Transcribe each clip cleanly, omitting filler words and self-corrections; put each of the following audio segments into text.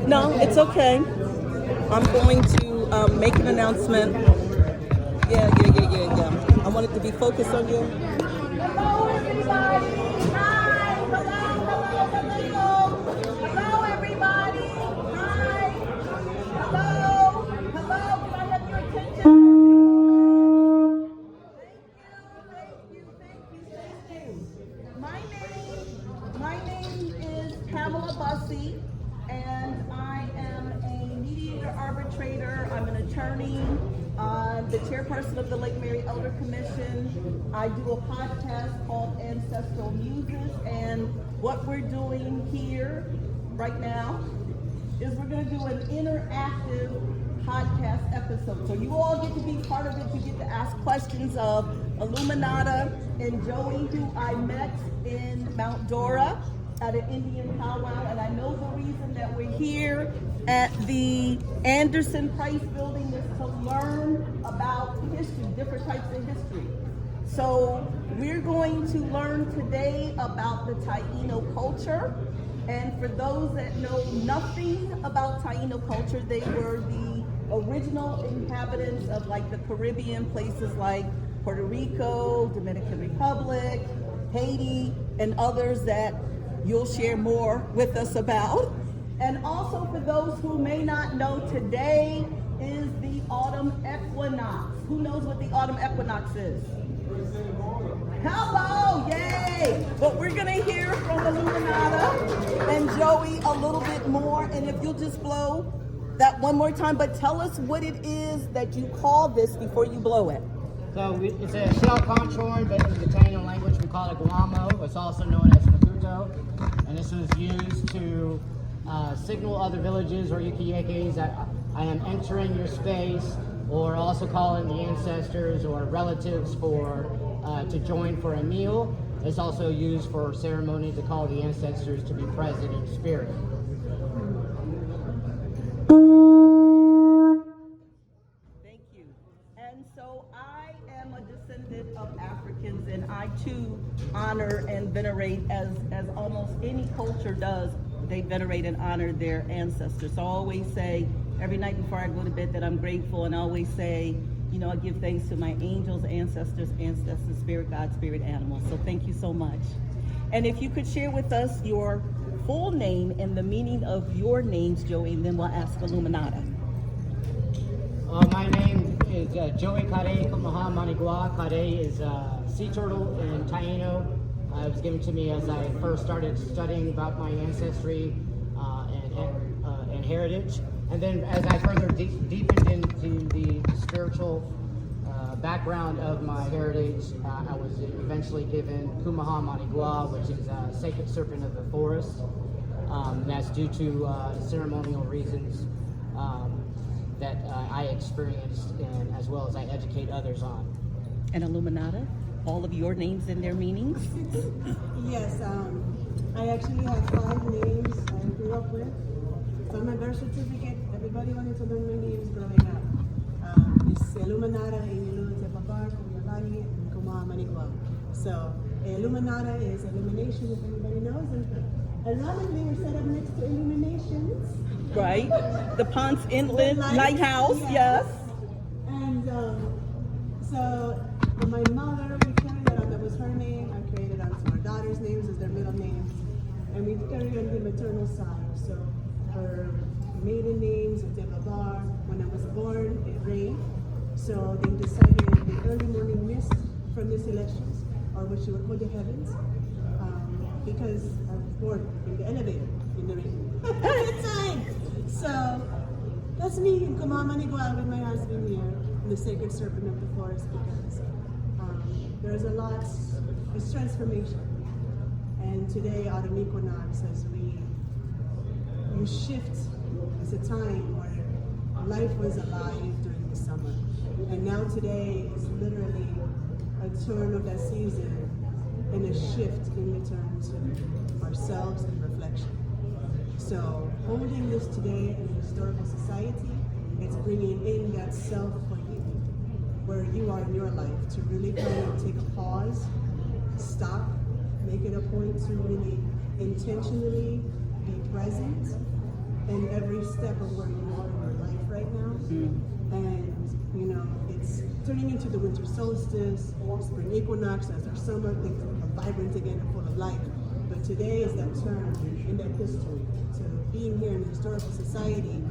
No, it's okay. I'm going to make an announcement. Yeah. I want it to be focused on you. Hello, everybody. Hi. Hello, everybody. Hi. Hello. Can I have your attention? Thank you. My name is Pamela Bussey, and I am a mediator arbitrator. I'm an attorney. I'm the chairperson of the Lake Mary Elder Commission. I do a podcast called Ancestral Muses, and what we're doing here right now is we're going to do an interactive podcast episode. So you all get to be part of it. You get to ask questions of Illuminada and Joey, who I met in Mount Dora at an Indian powwow, and I know the reason that we're here at the Anderson Price Building is to learn about history, different types of history. So we're going to learn today about the Taino culture, and for those that know nothing about Taino culture, they were the original inhabitants of like the Caribbean, places like Puerto Rico, Dominican Republic, Haiti, and others that you'll share more with us about. And also for those who may not know, today is the autumn equinox. Who knows what the autumn equinox is? Hello, yay! But we're gonna hear from Illuminada and Joey a little bit more, and if you'll just blow that one more time, but tell us what it is that you call this before you blow it. So it's a shell conch horn, but in the Taino language we call it guamo. It's also known as makuto, and this was used to signal other villages or YUKAYEKEs that I am entering your space, or also calling the ancestors or relatives to join for a meal. It's also used for ceremony to call the ancestors to be present in spirit. Thank you. And so I am a descendant of Africans, and I too honor and venerate, as almost any culture does, they venerate and honor their ancestors. So I always say every night before I go to bed that I'm grateful, and I always say, I give thanks to my angels, ancestors, spirit, God, spirit, animals. So thank you so much. And if you could share with us your full name and the meaning of your names, Joey, and then we'll ask Illuminada. My name is YUKAYEKE Kumaha manigua. Kare is sea turtle in Taino. It was given to me as I first started studying about my ancestry and heritage. And then as I further deepened into the spiritual background of my heritage, I was eventually given Kumaha manigua, which is a sacred serpent of the forest. That's due to ceremonial reasons that I experienced, and as well as I educate others on. And Illuminada, all of your names and their meanings? Yes, I actually have 5 names I grew up with. It's on my birth certificate. Everybody wanted to learn my names growing up. It's Illuminada, and Kumaha manigua. So Illuminada is illumination, if anybody knows. And randomly we're set up next to illuminations. Right. The Ponce Inlet Lighthouse, yes. And so my mother, we carried that on. That was her name. I carried it on to our daughter's names as their middle names. And we carried on the maternal side. So her maiden names are Devabar. When I was born, it rained. So they decided the early morning mist from this elections, or what you would call the heavens, because I was born in the elevator in the rain. Inside. So that's me in Kumaha manigua with my husband here, the sacred serpent of the forest, because there's a lot, it's transformation. And today, autumn equinox, as you shift, it's a time where life was alive during the summer. And now today is literally a turn of that season and a shift in return to ourselves and reflection. So holding this today in a historical society, it's bringing in that self for you, where you are in your life, to really kind of take a pause, stop, make it a point to really intentionally be present in every step of where you are in your life right now. And you know, it's turning into the winter solstice, spring equinox, as our summer, things are vibrant again and full of life. But today is that turn in that history. So being here in the Historical Society,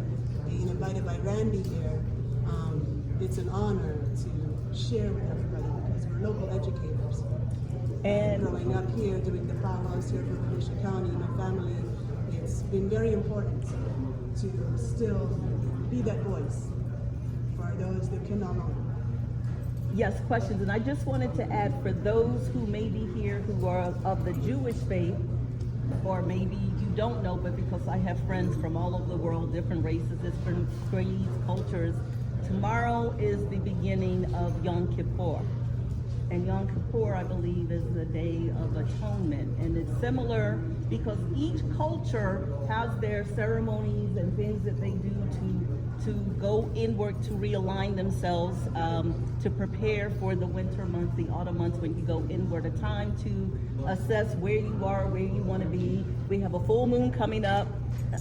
being invited by Randy here, it's an honor to share with everybody because we're local educators. And growing up here, doing the powwows here for Volusia County, my family, it's been very important to still be that voice for those that can no longer. Yes, questions. And I just wanted to add, for those who may be here who are of the Jewish faith, or maybe you don't know, but because I have friends from all over the world, different races, different creeds, cultures, tomorrow is the beginning of Yom Kippur. And Yom Kippur, I believe, is the Day of Atonement. And it's similar because each culture has their ceremonies and things that they do to go inward, to realign themselves, to prepare for the winter months, the autumn months, when you go inward, a time to assess where you are, where you want to be. We have a full moon coming up.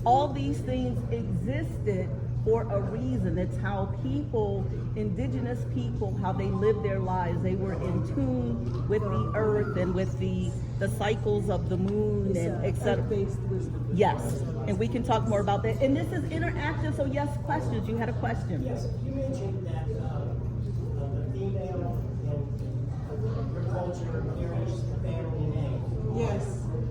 All these things existed for a reason. It's how people, indigenous people, how they live their lives. They were in tune with the earth and with the cycles of the moon, and etc. Yes, and we can talk more about that. And this is interactive, so yes, questions. You had a question. Yes, you mentioned that the female in your culture carries the family name. Yes.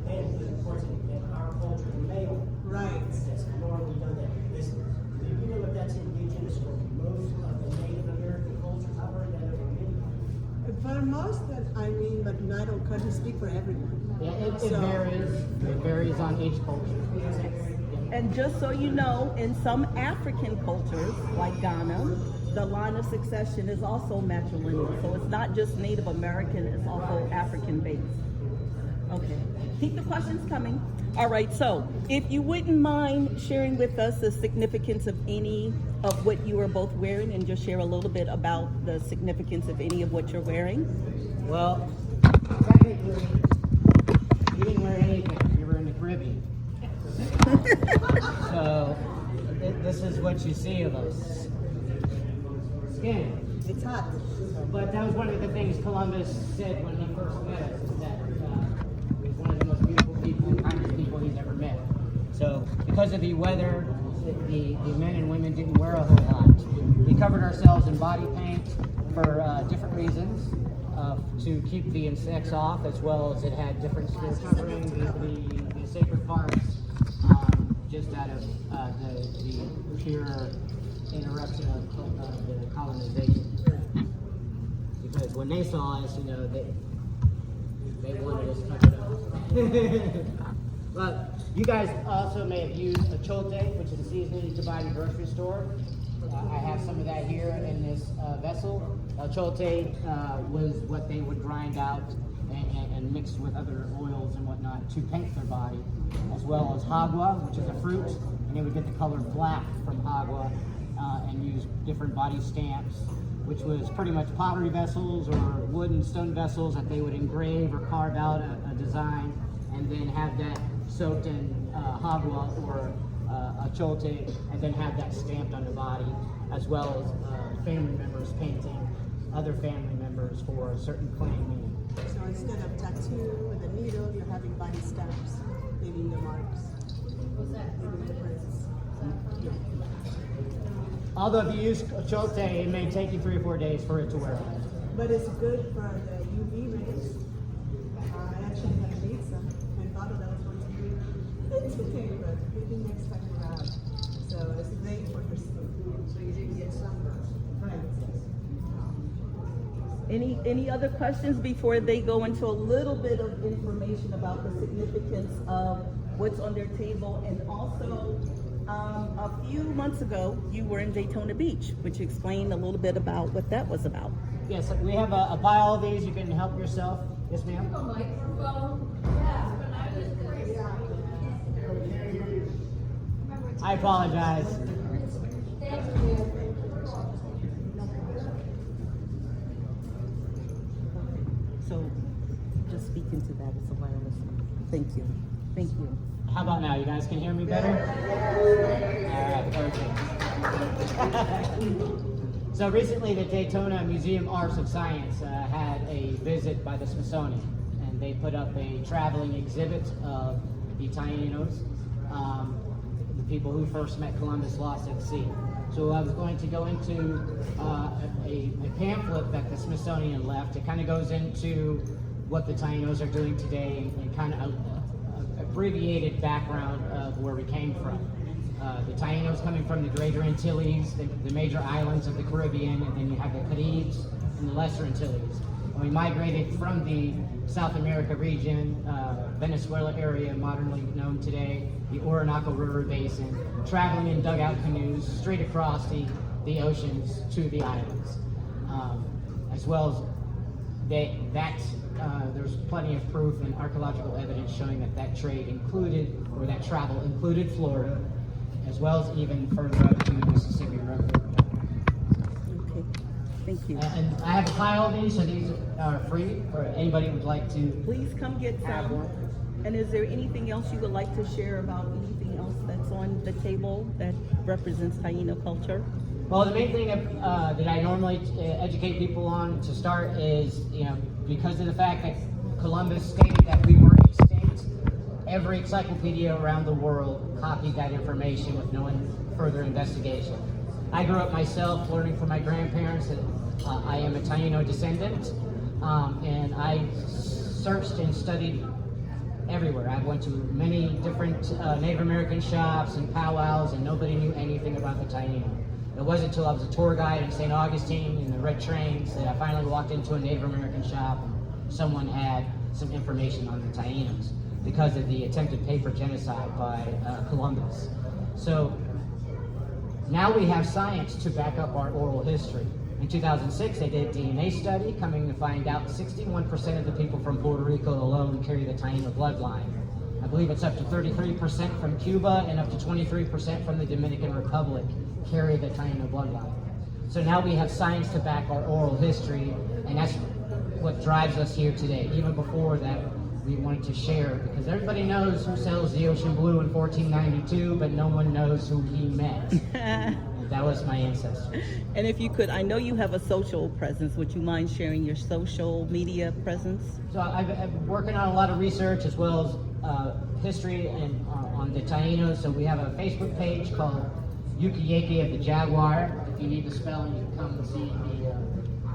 And of course, in our culture, the male. Right. That's normally done that. Do you know if that's indigenous for most of the Native American cultures? I've heard that over many. For most, I mean, but I don't couldn't speak for everyone. Yeah, it varies. It varies on each culture. And just so you know, in some African cultures, like Ghana, the line of succession is also matrilineal. So it's not just Native American, it's also African based. Okay, keep the questions coming. All right, so if you wouldn't mind sharing with us the significance of any of what you are both wearing, and just share a little bit about the significance of any of what you're wearing. Well, technically, you didn't wear anything. You were in the Caribbean. So, this is what you see of us. Skin. It's hot. But that was one of the things Columbus said when he first met us, is that he was one of the most beautiful people, kindest people he's ever met. So, because of the weather, the men and women didn't wear a whole lot. We covered ourselves in body paint for different reasons, to keep the insects off, as well as it had different skin covering the sacred parts, just out of the pure interruption of the colonization. Because when they saw us, you know, they wanted us covered up. But you guys also may have used a chote, which is a seasoning you buy in a grocery store. I have some of that here in this vessel. Chote was what they would grind out and mix with other oils and whatnot to paint their body, as well as hagua, which is a fruit, and they would get the color black from hagua and use different body stamps, which was pretty much pottery vessels or wood and stone vessels that they would engrave or carve out a design, and then have that soaked in hagua or a chote, and then have that stamped on the body, as well as family members painting other family members for a certain claim meaning. So instead of tattoo with a needle, you're having body stamps, leaving the marks. Leaving the prints. Yeah. Although if you use a chote, it may take you 3 or 4 days for it to wear off. But it's good for the UV rays. I actually had made some and thought that was going to be today, but maybe next time around. So it's great for your skin. So you didn't get sunburned. Right. Any other questions before they go into a little bit of information about the significance of what's on their table? And also, a few months ago, you were in Daytona Beach, which explained a little bit about what that was about. Yes, we have a pile of these. You can help yourself. Yes, ma'am. A microphone. Yeah, but I was I apologize. Thank you. So just speaking to that, it's a wireless. Thank you. Thank you. How about now? You guys can hear me better? All right, perfect. So recently the Daytona Museum Arts of Science had a visit by the Smithsonian, and they put up a traveling exhibit of the Tainos, the people who first met Columbus lost at sea. So I was going to go into a pamphlet that the Smithsonian left. It kind of goes into what the Tainos are doing today and kind of abbreviated background of where we came from. The Tainos coming from the Greater Antilles, the major islands of the Caribbean, and then you have the Caribs and the Lesser Antilles. And we migrated from the South America region, Venezuela area, modernly known today, the Orinoco River Basin, traveling in dugout canoes straight across the oceans to the islands. As well as there's plenty of proof and archaeological evidence showing that trade included, or that travel included Florida, as well as even further up to the Mississippi River. Okay, thank you. And I have a pile of these, so these are free for anybody who would like to. Please come get Have some. one. And is there anything else you would like to share about anything else that's on the table that represents Taino culture? Well, the main thing that I normally educate people on to start is, because of the fact that Columbus stated that we were extinct, every encyclopedia around the world copied that information with no further investigation. I grew up myself learning from my grandparents that I am a Taino descendant, and I searched and studied everywhere. I went to many different Native American shops and powwows, and nobody knew anything about the Taino. It wasn't until I was a tour guide in St. Augustine in the red trains that I finally walked into a Native American shop and someone had some information on the Tainos because of the attempted paper genocide by Columbus. So now we have science to back up our oral history. In 2006, they did a DNA study, coming to find out 61% of the people from Puerto Rico alone carry the Taino bloodline. I believe it's up to 33% from Cuba and up to 23% from the Dominican Republic carry the Taino bloodline. So now we have science to back our oral history, and that's what drives us here today. Even before that, we wanted to share, because everybody knows who sails the Ocean Blue in 1492, but no one knows who he met. That was my ancestors. And if you could, I know you have a social presence. Would you mind sharing your social media presence? So I've been working on a lot of research as well as history and on the Tainos. So we have a Facebook page called YUKAYEKE of the Jaguar. If you need the spelling, you can come and see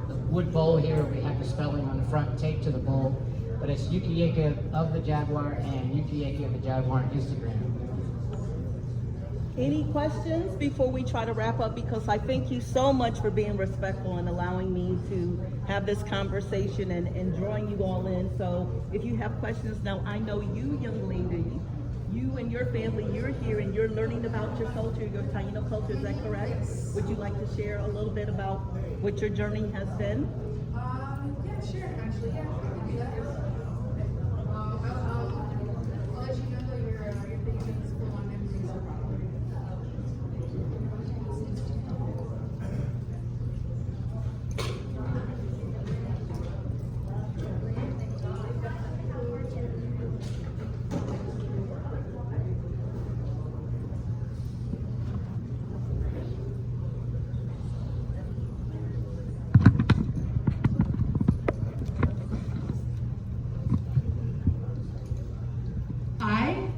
the wood bowl here. We have the spelling on the front taped to the bowl. But it's YUKAYEKE of the Jaguar and YUKAYEKE of the Jaguar on Instagram. Any questions before we try to wrap up? Because I thank you so much for being respectful and allowing me to have this conversation and drawing you all in. So if you have questions now, I know you, young lady, you and your family, you're here and you're learning about your culture, your Taino culture, is that correct? Would you like to share a little bit about what your journey has been? Yeah, sure, actually, yeah. I'll do that. I'll let you know your things go on memories are probably.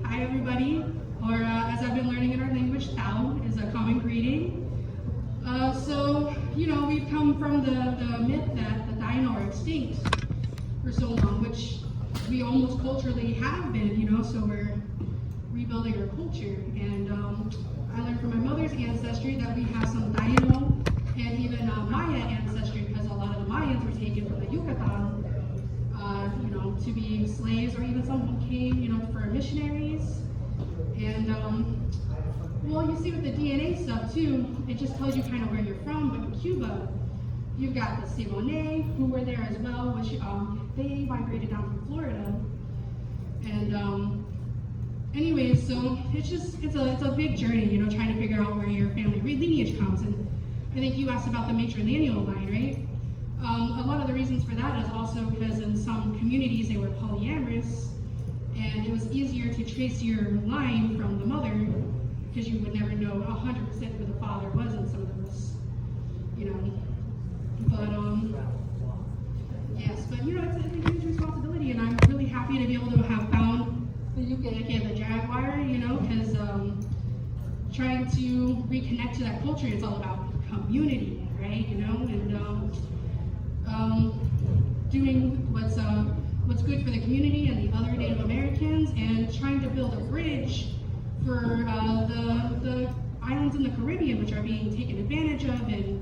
Hi everybody, or as I've been learning in our language, Tao is a common greeting. We've come from the myth that the Taino are extinct for so long, which we almost culturally have been, so we're rebuilding our culture. And I learned from my mother's ancestry that we have some Taino and even Maya ancestry, because a lot of the Mayans were taken from the Yucatan, to be slaves, or even some who came, for missionaries. And well, you see with the DNA stuff too, it just tells you kind of where you're from. But in Cuba, you've got the Simone, who were there as well, which they migrated down from Florida. And anyways, so it's a big journey, trying to figure out where your family lineage comes. And I think you asked about the matrilineal line, right? A lot of the reasons for that is also because in some communities they were polyamorous, And it was easier to trace your line from the mother because you would never know 100% who the father was in some of those, you know. But yes, but you know, it's a huge responsibility, and I'm really happy to be able to have found the YUKAYEKE, the Jaguar, you know, because trying to reconnect to that culture, it's all about community, right? You know, and doing what's good for the community and the other Native Americans, and trying to build a bridge for the islands in the Caribbean, which are being taken advantage of, and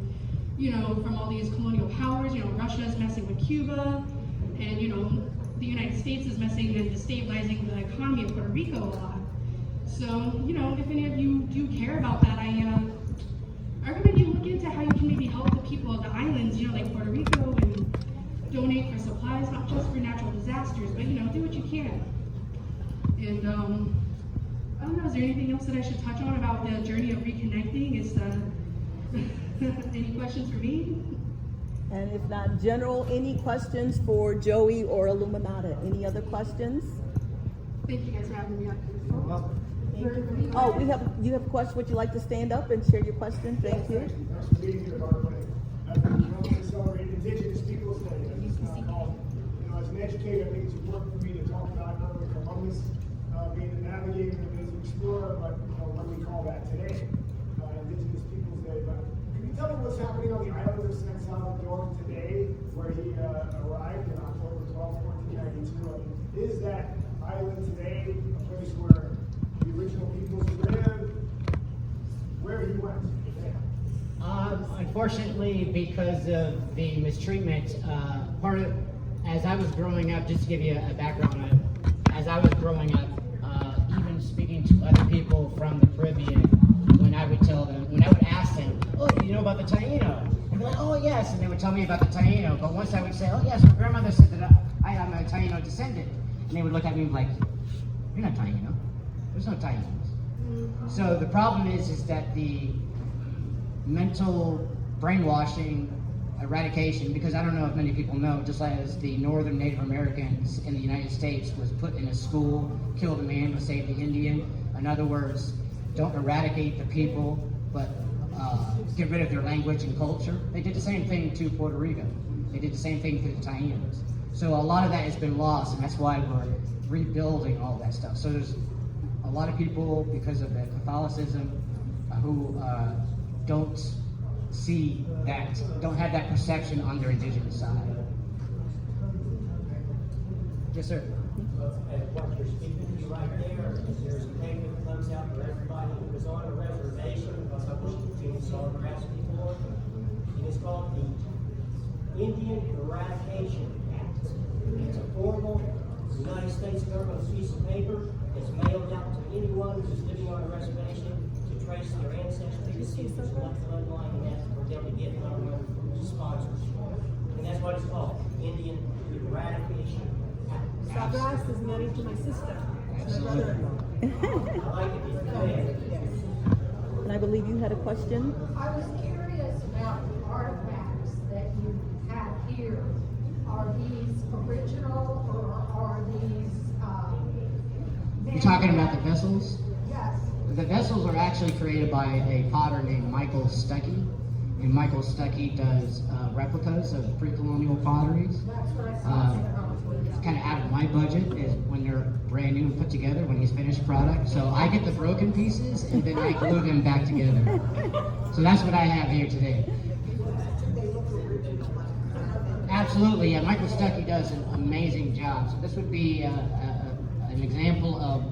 you know, from all these colonial powers. You know, Russia is messing with Cuba, and you know, the United States is messing and destabilizing the economy of Puerto Rico a lot. So, you know, if any of you do care about that, I recommend you look into how you can maybe help the people of the islands, you know, like Puerto Rico, and donate for supplies, not just for natural disasters, but you know, do what you can. And I don't know, is there anything else that I should touch on about the journey of reconnecting? Any questions for me? And if not, General, any questions for Joey or Illuminada? Any other questions? Thank you guys for having me on. Oh, you have a question? Would you like to stand up and share your question? Thank you. Celebrate Indigenous Peoples Day. As an educator, I think it's important for me to talk about not only Columbus being a navigator and being an explorer, but what we call that today, Indigenous Peoples Day. But can you tell me what's happening on the island of San Salvador today, where he arrived in October 12, 1492? Is that island today a place where the original peoples lived? Where he went? Unfortunately, because of the mistreatment, as I was growing up, just to give you a background, as I was growing up, even speaking to other people from the Caribbean, when I would ask them, oh, do you know about the Taino? They'd be like, oh yes, and they would tell me about the Taino, but once I would say, oh yes, my grandmother said that I am a Taino descendant, and they would look at me like, you're not Taino, there's no Tainos. So the problem is that the mental brainwashing, eradication, because I don't know if many people know, just as the northern Native Americans in the United States was put in a school, killed a man to save the Indian. In other words, don't eradicate the people, but get rid of their language and culture. They did the same thing to Puerto Rico. They did the same thing to the Tainos. So a lot of that has been lost, and that's why we're rebuilding all that stuff. So there's a lot of people, because of the Catholicism, who don't see that, don't have that perception on their indigenous side. Yes, sir. What you're speaking to right there's a paper that comes out for everybody who was on a reservation, because I wish to Sawgrass before, and it's called the Indian Eradication Act. It's a formal United States government piece of paper that's mailed out to anyone who's living on a reservation to trace their ancestry, to see if there's one bloodline, and that's for them to get government sponsors. And that's what it's called, Indian Eradication Act. Sawgrass is married to my sister. Absolutely. I like it. And I believe you had a question. I was curious about the artifacts that you have here. Are these original or are these? You're talking about the vessels? Yes. The vessels are actually created by a potter named Michael Stuckey. And Michael Stuckey does replicas of pre-colonial potteries. That's what I saw. It's kind of out of my budget is when they're brand new and put together, when he's finished product. So I get the broken pieces and then I glue them back together. So that's what I have here today. Absolutely, yeah. Michael Stuckey does an amazing job. So this would be an example of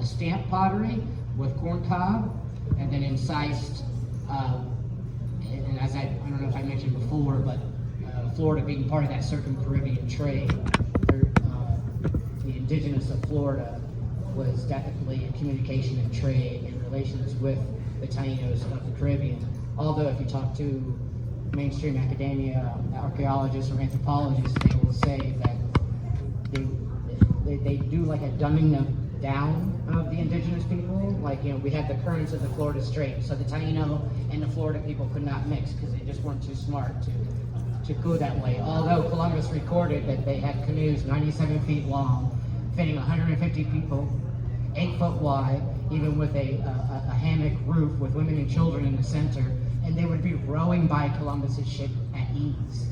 a stamp pottery with corn cob, and then incised. And as I don't know if I mentioned before, but Florida being part of that circum-Caribbean trade, the indigenous of Florida was definitely in communication and trade and relations with the Tainos of the Caribbean. Although if you talk to mainstream academia, archaeologists or anthropologists, they will say that they do like a dumbing down of the indigenous people. Like, you know, we had the currents of the Florida Strait, so the Taino and the Florida people could not mix because they just weren't too smart to go that way. Although Columbus recorded that they had canoes 97 feet long fitting 150 people, 8 foot wide, even with a hammock roof with women and children in the center, and they would be rowing by Columbus's ship at ease.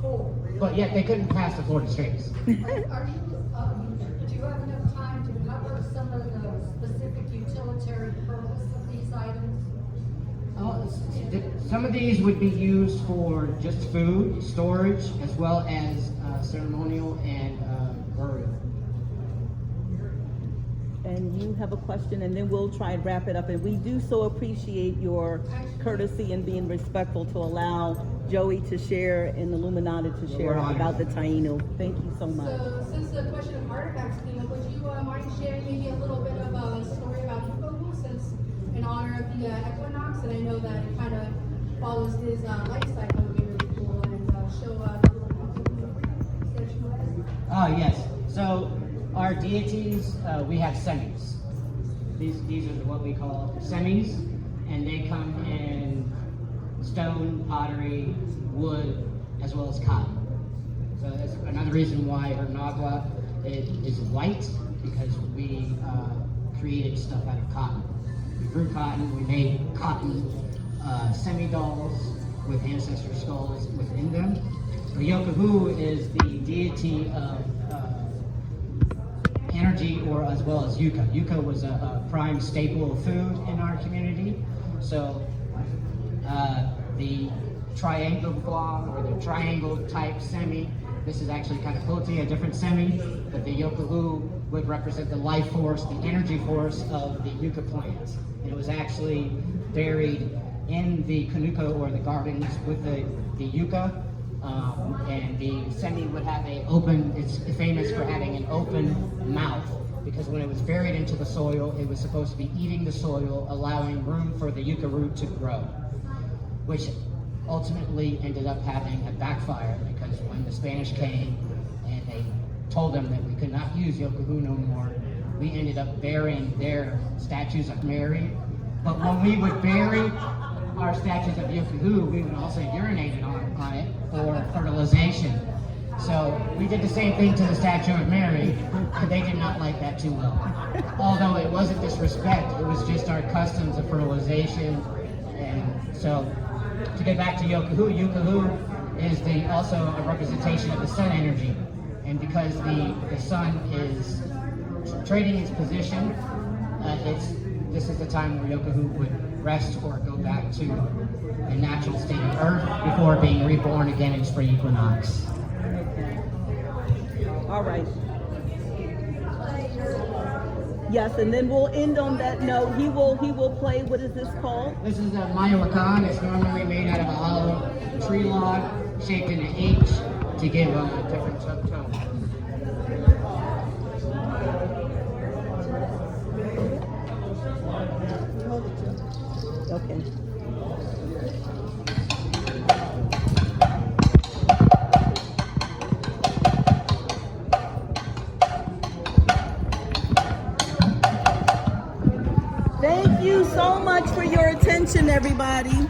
Cool. But yet they couldn't pass the Florida Straits. Do you have enough time to cover some of the specific utilitarian purpose of these items? Some of these would be used for just food, storage, as well as ceremonial and burial. And you have a question, and then we'll try and wrap it up. And we do so appreciate your courtesy and being respectful to allow Joey to share and Illuminada to share about the Taino. Thank you so much. So, since the question of artifacts came up, would you mind sharing maybe a little bit of a story about Yukahu, since in honor of the equinox, and I know that it kind of follows his life cycle, would be really cool, and show Yes. So our deities, we have semis. These are what we call semis, and they come in stone, pottery, wood, as well as cotton. So that's another reason why her nagua is white, because we created stuff out of cotton. We grew cotton, we made cotton semi-dolls with ancestor skulls within them. The Yukahu is the deity of energy, or as well as yucca. Yucca was a prime staple of food in our community. So the triangle or the triangle type semi, this is actually kind of floating a different semi, but the Yukahu would represent the life force, the energy force of the yucca plant. And it was actually buried in the kanuko, or the gardens, with the yucca. And the semi would have it's famous for having an open mouth, because when it was buried into the soil, it was supposed to be eating the soil, allowing room for the yucca root to grow, which ultimately ended up having a backfire, because when the Spanish came and they told them that we could not use Yukahu no more, we ended up burying their statues of Mary. But when we would bury our statues of Yukahu, we would also urinate on it for fertilization. So we did the same thing to the statue of Mary, and they did not like that too well. Although it wasn't disrespect, it was just our customs of fertilization. And so, to get back to Yukahu is also a representation of the sun energy. And because the sun is trading its position, this is the time where Yukahu would rest or go back to the natural state of Earth before being reborn again in spring equinox. All right. Yes, and then we'll end on that note. He will play. What is this called? This is a manigua. It's normally made out of a hollow tree log shaped in an H to give a different subtone. Okay. Thank you so much for your attention, everybody.